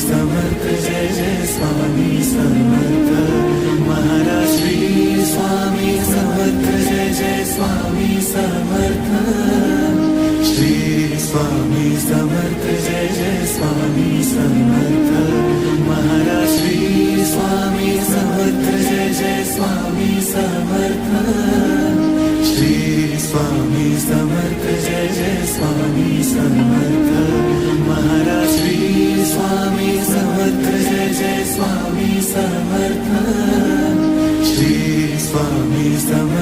Samarth Jai Jai Swami Samarth Maharaj Shri Swami Samarth Jai Jai Swami Samarth Shri Swami Samarth Jai Jai Swami Samarth Maharaj Shri Swami Samarth Jai Jai Swami Samarth Shri Swami Samarth Jai Jai Swami Samarth Maharaj Shri Swami Samarth Jai Jai Swami Samarth Shri Swami Samarth